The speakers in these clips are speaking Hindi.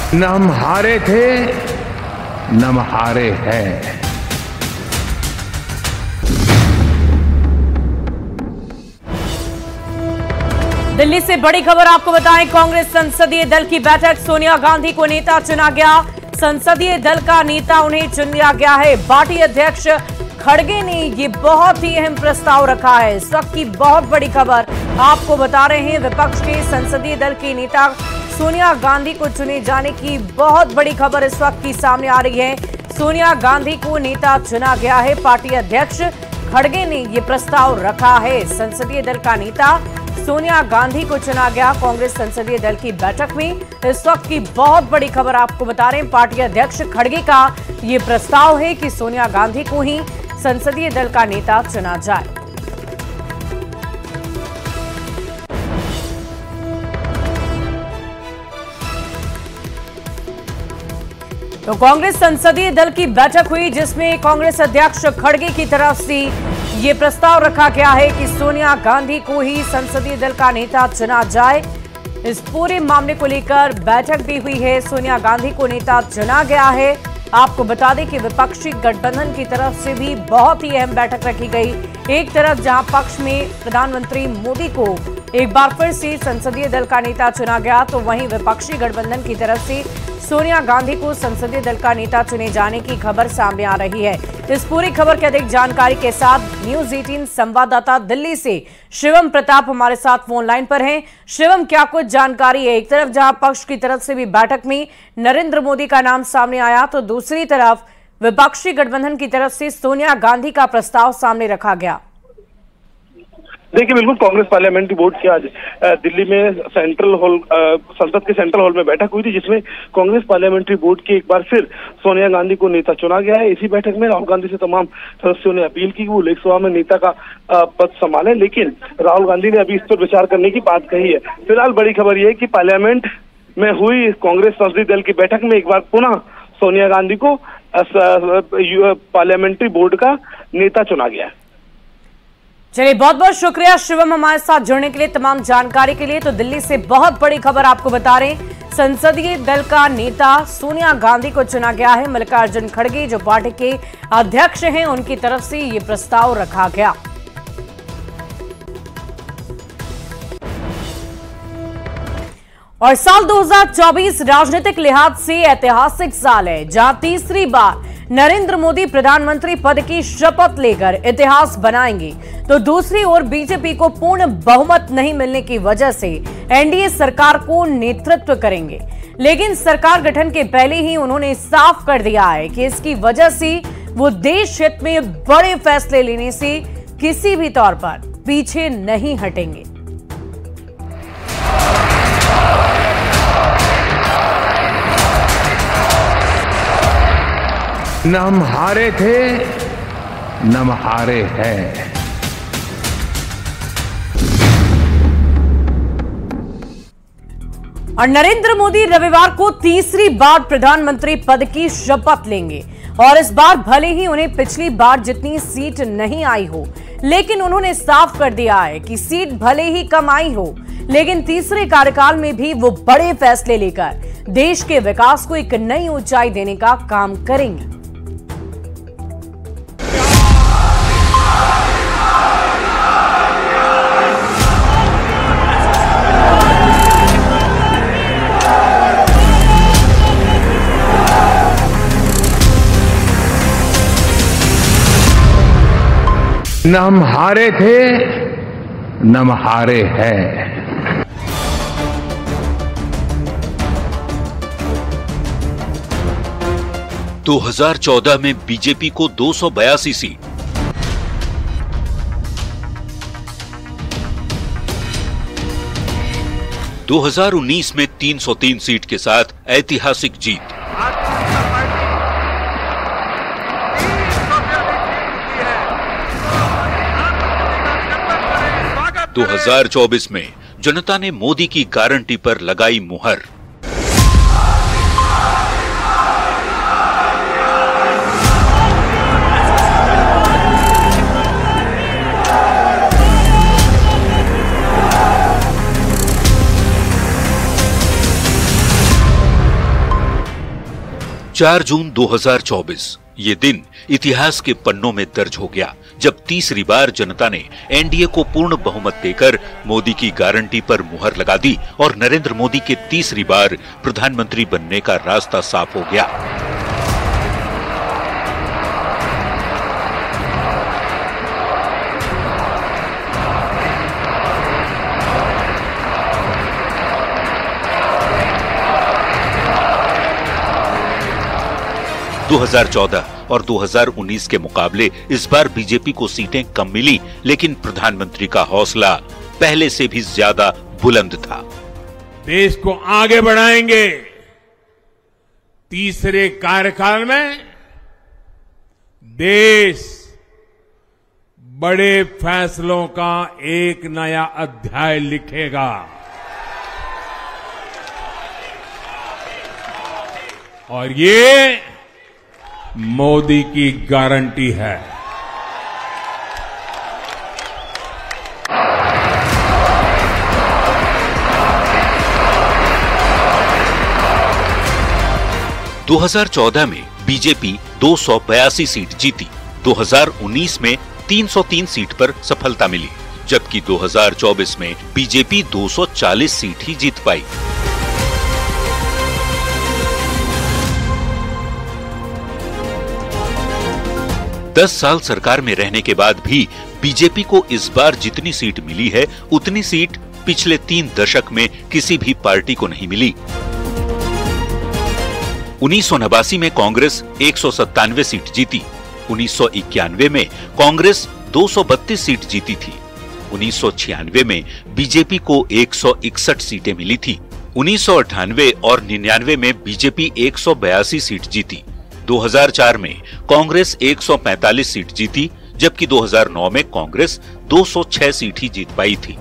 न हम हारे थे न हम हारे हैं। दिल्ली से बड़ी खबर आपको बताएं, कांग्रेस संसदीय दल की बैठक, सोनिया गांधी को नेता चुना गया। संसदीय दल का नेता उन्हें चुन लिया गया है। पार्टी अध्यक्ष खड़गे ने ये बहुत ही अहम प्रस्ताव रखा है। इस वक्त की बहुत बड़ी खबर आपको बता रहे हैं, विपक्ष के संसदीय दल की नेता सोनिया गांधी को चुने जाने की बहुत बड़ी खबर इस वक्त की सामने आ रही है। सोनिया गांधी को नेता चुना गया है। पार्टी अध्यक्ष खड़गे ने ये प्रस्ताव रखा है। संसदीय दल का नेता सोनिया गांधी को चुना गया। कांग्रेस संसदीय दल की बैठक में इस वक्त की बहुत बड़ी खबर आपको बता रहे हैं, पार्टी अध्यक्ष खड़गे का ये प्रस्ताव है कि सोनिया गांधी को ही संसदीय दल का नेता चुना जाए। तो कांग्रेस संसदीय दल की बैठक हुई, जिसमें कांग्रेस अध्यक्ष खड़गे की तरफ से ये प्रस्ताव रखा गया है कि सोनिया गांधी को ही संसदीय दल का नेता चुना जाए। इस पूरे मामले को लेकर बैठक भी हुई है। सोनिया गांधी को नेता चुना गया है। आपको बता दें कि विपक्षी गठबंधन की तरफ से भी बहुत ही अहम बैठक रखी गई। एक तरफ जहां पक्ष में प्रधानमंत्री मोदी को एक बार फिर से संसदीय दल का नेता चुना गया, तो वहीं विपक्षी गठबंधन की तरफ से सोनिया गांधी को संसदीय दल का नेता चुने जाने की खबर सामने आ रही है। इस पूरी खबर की अधिक जानकारी के साथ न्यूज 18 संवाददाता दिल्ली से शिवम प्रताप हमारे साथ फोन लाइन पर हैं। शिवम, क्या कुछ जानकारी है? एक तरफ जहां पक्ष की तरफ से भी बैठक में नरेंद्र मोदी का नाम सामने आया, तो दूसरी तरफ विपक्षी गठबंधन की तरफ से सोनिया गांधी का प्रस्ताव सामने रखा गया। देखिए, बिल्कुल कांग्रेस पार्लियामेंट्री बोर्ड की आज दिल्ली में सेंट्रल हॉल, संसद के सेंट्रल हॉल में बैठक हुई थी, जिसमें कांग्रेस पार्लियामेंट्री बोर्ड की एक बार फिर सोनिया गांधी को नेता चुना गया है। इसी बैठक में राहुल गांधी से तमाम सदस्यों ने अपील की कि वो लोकसभा में नेता का पद संभाले, लेकिन राहुल गांधी ने अभी इस पर विचार करने की बात कही है। फिलहाल बड़ी खबर यह है कि पार्लियामेंट में हुई कांग्रेस संसदीय दल की बैठक में एक बार पुनः सोनिया गांधी को पार्लियामेंट्री बोर्ड का नेता चुना गया है। चलिए, बहुत बहुत शुक्रिया शिवम हमारे साथ जुड़ने के लिए, तमाम जानकारी के लिए। तो दिल्ली से बहुत बड़ी खबर आपको बता रहे हैं, संसदीय दल का नेता सोनिया गांधी को चुना गया है। मल्लिकार्जुन खड़गे जो पार्टी के अध्यक्ष हैं, उनकी तरफ से ये प्रस्ताव रखा गया। और साल 2024 राजनीतिक लिहाज से ऐतिहासिक साल है, जहां तीसरी बार नरेंद्र मोदी प्रधानमंत्री पद की शपथ लेकर इतिहास बनाएंगे, तो दूसरी ओर बीजेपी को पूर्ण बहुमत नहीं मिलने की वजह से एनडीए सरकार को नेतृत्व करेंगे। लेकिन सरकार गठन के पहले ही उन्होंने साफ कर दिया है कि इसकी वजह से वो देश हित में बड़े फैसले लेने से किसी भी तौर पर पीछे नहीं हटेंगे। न हम हारे थे न हम हारे हैं। और नरेंद्र मोदी रविवार को तीसरी बार प्रधानमंत्री पद की शपथ लेंगे। और इस बार भले ही उन्हें पिछली बार जितनी सीट नहीं आई हो, लेकिन उन्होंने साफ कर दिया है कि सीट भले ही कम आई हो, लेकिन तीसरे कार्यकाल में भी वो बड़े फैसले लेकर देश के विकास को एक नई ऊंचाई देने का काम करेंगे। न हम हारे थे न हम हारे हैं। 2014 में बीजेपी को 282 सीट, 2019 में 303 सीट के साथ ऐतिहासिक जीत। 2024 में जनता ने मोदी की गारंटी पर लगाई मुहर। 4 जून 2024 ये दिन इतिहास के पन्नों में दर्ज हो गया, जब तीसरी बार जनता ने एनडीए को पूर्ण बहुमत देकर मोदी की गारंटी पर मुहर लगा दी और नरेंद्र मोदी के तीसरी बार प्रधानमंत्री बनने का रास्ता साफ हो गया। दो 2014 और 2019 के मुकाबले इस बार बीजेपी को सीटें कम मिली, लेकिन प्रधानमंत्री का हौसला पहले से भी ज्यादा बुलंद था। देश को आगे बढ़ाएंगे। तीसरे कार्यकाल में देश बड़े फैसलों का एक नया अध्याय लिखेगा और ये मोदी की गारंटी है। – 2014 में बीजेपी 282 सीट जीती, 2019 में 303 सीट पर सफलता मिली, जबकि 2024 में बीजेपी 240 सीट ही जीत पाई। दस साल सरकार में रहने के बाद भी बीजेपी को इस बार जितनी सीट मिली है, उतनी सीट पिछले 3 दशक में किसी भी पार्टी को नहीं मिली। 1989 में कांग्रेस 197 सीट जीती, 1991 में कांग्रेस 232 सीट जीती थी, 1996 में बीजेपी को 161 सीटें मिली थी, 1998 और 99 में बीजेपी 182 सीट जीती, 2004 में कांग्रेस 145 सीट जीती, जबकि 2009 में कांग्रेस 206 सीट ही जीत पाई थी। –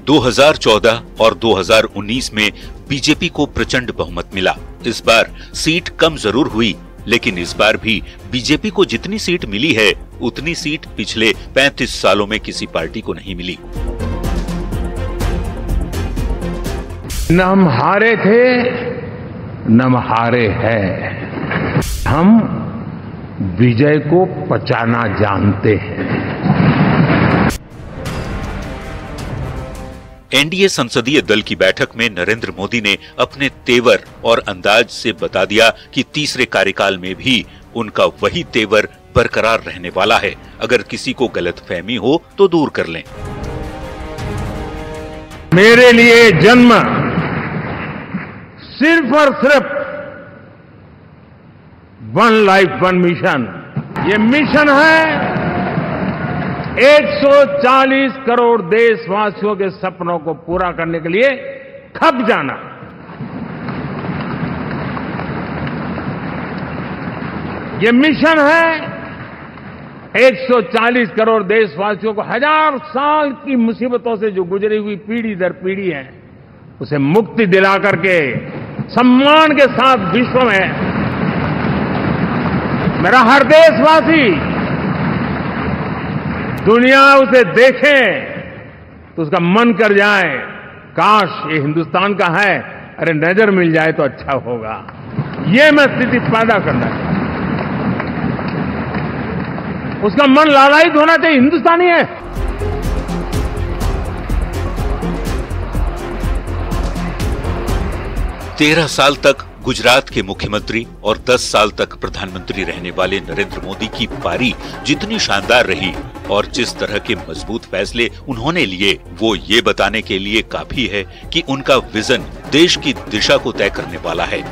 2014 और 2019 में बीजेपी को प्रचंड बहुमत मिला। इस बार सीट कम जरूर हुई, लेकिन इस बार भी बीजेपी को जितनी सीट मिली है, उतनी सीट पिछले 35 सालों में किसी पार्टी को नहीं मिली। न हम हारे थे, न हम हारे हैं। हम विजय को पचाना जानते हैं। एनडीए संसदीय दल की बैठक में नरेंद्र मोदी ने अपने तेवर और अंदाज से बता दिया कि तीसरे कार्यकाल में भी उनका वही तेवर बरकरार रहने वाला है। अगर किसी को गलतफहमी हो तो दूर कर लें। मेरे लिए जन्म सिर्फ और सिर्फ वन लाइफ वन मिशन, ये मिशन है 140 करोड़ देशवासियों के सपनों को पूरा करने के लिए खप जाना। ये मिशन है 140 करोड़ देशवासियों को 1000 साल की मुसीबतों से जो गुजरी हुई पीढ़ी दर पीढ़ी है, उसे मुक्ति दिला करके सम्मान के साथ विश्व में मेरा हर देशवासी दुनिया उसे देखे तो उसका मन कर जाए, काश ये हिंदुस्तान का है, अरे नजर मिल जाए तो अच्छा होगा। ये मैं स्थिति पैदा करना चाहता हूं। उसका मन लालायित होना चाहिए, हिंदुस्तानी है। तेरह साल तक गुजरात के मुख्यमंत्री और 10 साल तक प्रधानमंत्री रहने वाले नरेंद्र मोदी की पारी जितनी शानदार रही और जिस तरह के मजबूत फैसले उन्होंने लिए, वो ये बताने के लिए काफी है कि उनका विजन देश की दिशा को तय करने वाला है।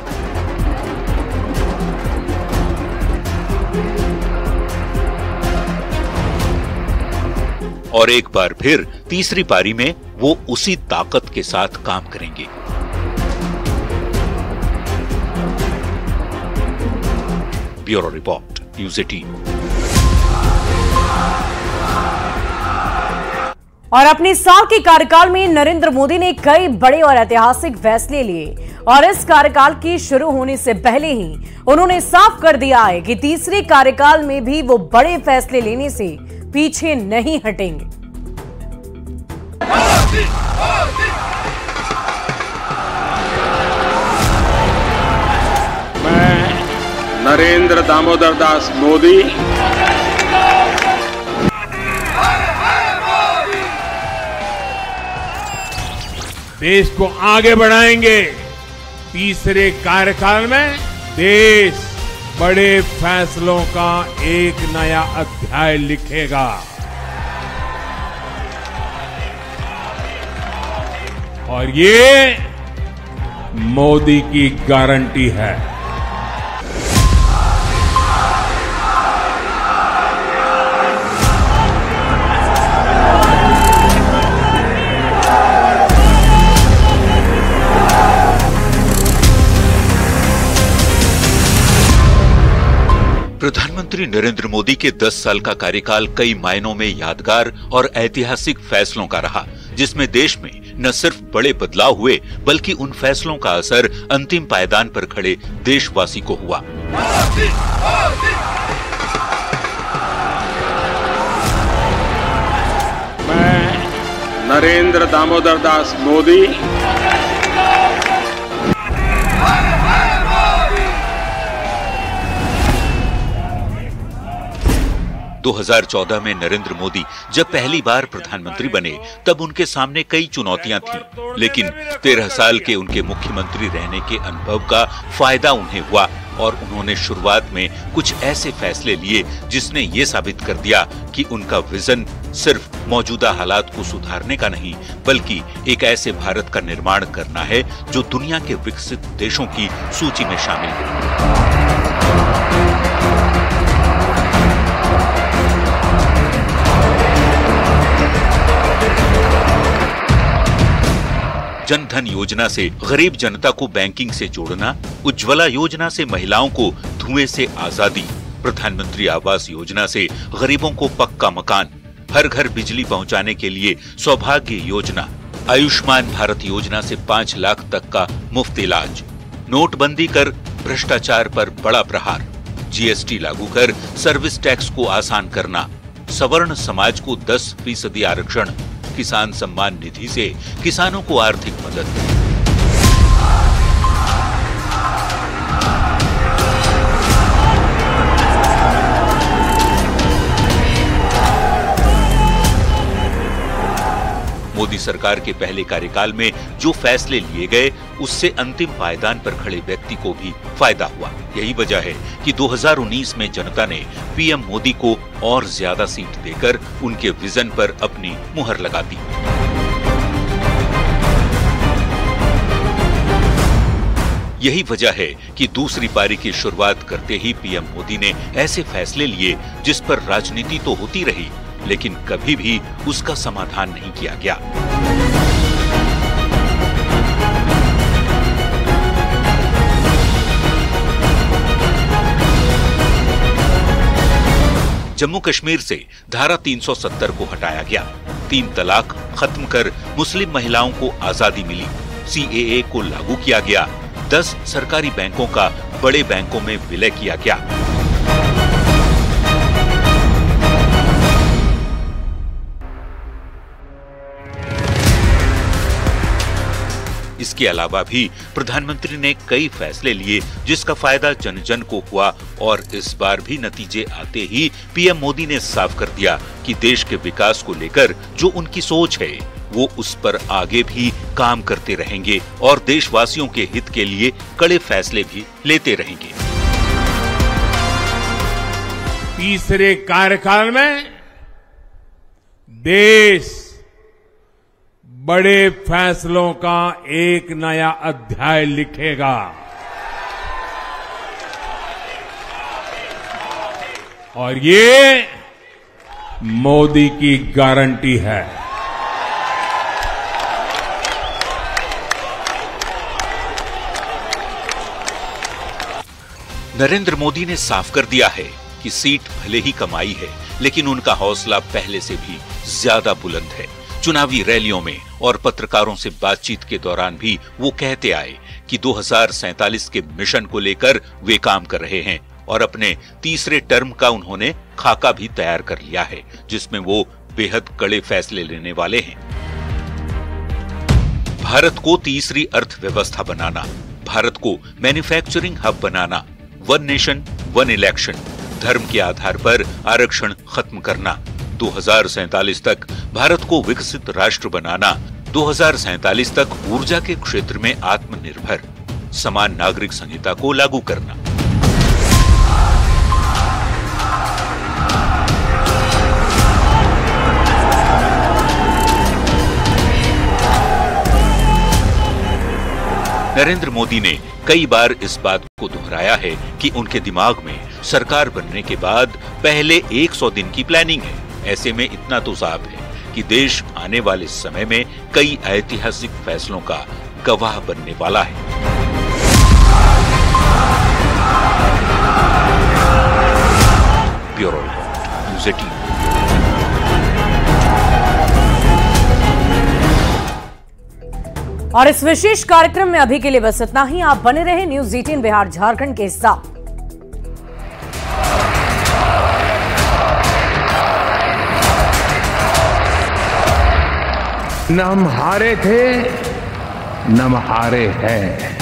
और एक बार फिर तीसरी पारी में वो उसी ताकत के साथ काम करेंगे। Bureau report, news 18। और अपने साल के कार्यकाल में नरेंद्र मोदी ने कई बड़े और ऐतिहासिक फैसले लिए और इस कार्यकाल की शुरू होने से पहले ही उन्होंने साफ कर दिया है कि तीसरे कार्यकाल में भी वो बड़े फैसले लेने से पीछे नहीं हटेंगे। मैं नरेंद्र दामोदर दास मोदी देश को आगे बढ़ाएंगे। तीसरे कार्यकाल में देश बड़े फैसलों का एक नया अध्याय लिखेगा। और ये मोदी की गारंटी है। प्रधानमंत्री नरेंद्र मोदी के 10 साल का कार्यकाल कई मायनों में यादगार और ऐतिहासिक फैसलों का रहा, जिसमें देश में न सिर्फ बड़े बदलाव हुए बल्कि उन फैसलों का असर अंतिम पायदान पर खड़े देशवासी को हुआ। मैं नरेंद्र दामोदर दास मोदी 2014 में नरेंद्र मोदी जब पहली बार प्रधानमंत्री बने तब उनके सामने कई चुनौतियां थीं, लेकिन 13 साल के उनके मुख्यमंत्री रहने के अनुभव का फायदा उन्हें हुआ और उन्होंने शुरुआत में कुछ ऐसे फैसले लिए जिसने ये साबित कर दिया कि उनका विजन सिर्फ मौजूदा हालात को सुधारने का नहीं बल्कि एक ऐसे भारत का निर्माण करना है जो दुनिया के विकसित देशों की सूची में शामिल हो। जन धन योजना से गरीब जनता को बैंकिंग से जोड़ना, उज्ज्वला योजना से महिलाओं को धुएं से आजादी, प्रधानमंत्री आवास योजना से गरीबों को पक्का मकान, हर घर बिजली पहुंचाने के लिए सौभाग्य योजना, आयुष्मान भारत योजना से 5 लाख तक का मुफ्त इलाज, नोटबंदी कर भ्रष्टाचार पर बड़ा प्रहार, जीएसटी लागू कर सर्विस टैक्स को आसान करना, सवर्ण समाज को 10% आरक्षण, किसान सम्मान निधि से किसानों को आर्थिक मदद। मोदी सरकार के पहले कार्यकाल में जो फैसले लिए गए उससे अंतिम पायदान पर खड़े व्यक्ति को भी फायदा हुआ। यही वजह है कि 2019 में जनता ने पीएम मोदी को और ज्यादा सीट देकर उनके विजन पर अपनी मुहर लगा दी। यही वजह है कि दूसरी पारी की शुरुआत करते ही पीएम मोदी ने ऐसे फैसले लिए जिस पर राजनीति तो होती रही लेकिन कभी भी उसका समाधान नहीं किया गया। जम्मू कश्मीर से धारा 370 को हटाया गया, 3 तलाक खत्म कर मुस्लिम महिलाओं को आजादी मिली, सीएए को लागू किया गया, 10 सरकारी बैंकों का बड़े बैंकों में विलय किया गया। इसके अलावा भी प्रधानमंत्री ने कई फैसले लिए जिसका फायदा जन जन को हुआ और इस बार भी नतीजे आते ही पीएम मोदी ने साफ कर दिया कि देश के विकास को लेकर जो उनकी सोच है वो उस पर आगे भी काम करते रहेंगे और देशवासियों के हित के लिए कड़े फैसले भी लेते रहेंगे। तीसरे कार्यकाल में देश बड़े फैसलों का एक नया अध्याय लिखेगा और ये मोदी की गारंटी है। नरेंद्र मोदी ने साफ कर दिया है कि सीट भले ही कमाई है लेकिन उनका हौसला पहले से भी ज्यादा बुलंद है। चुनावी रैलियों में और पत्रकारों से बातचीत के दौरान भी वो कहते आए कि 2047 के मिशन को लेकर वे काम कर रहे हैं और अपने तीसरे टर्म का उन्होंने खाका भी तैयार कर लिया है जिसमें वो बेहद कड़े फैसले लेने वाले हैं। भारत को तीसरी अर्थव्यवस्था बनाना, भारत को मैन्युफैक्चरिंग हब बनाना, वन नेशन वन इलेक्शन, धर्म के आधार पर आरक्षण खत्म करना, 2047 तक भारत को विकसित राष्ट्र बनाना, 2047 तक ऊर्जा के क्षेत्र में आत्मनिर्भर, समान नागरिक संहिता को लागू करना। नरेंद्र मोदी ने कई बार इस बात को दोहराया है कि उनके दिमाग में सरकार बनने के बाद पहले 100 दिन की प्लानिंग है। ऐसे में इतना तो साफ है कि देश आने वाले समय में कई ऐतिहासिक फैसलों का गवाह बनने वाला है। Bureau report, news 18। और इस विशेष कार्यक्रम में अभी के लिए बस इतना ही। आप बने रहे न्यूज़ 18 बिहार झारखंड के साथ। न हम हारे थे, न हम हारे हैं।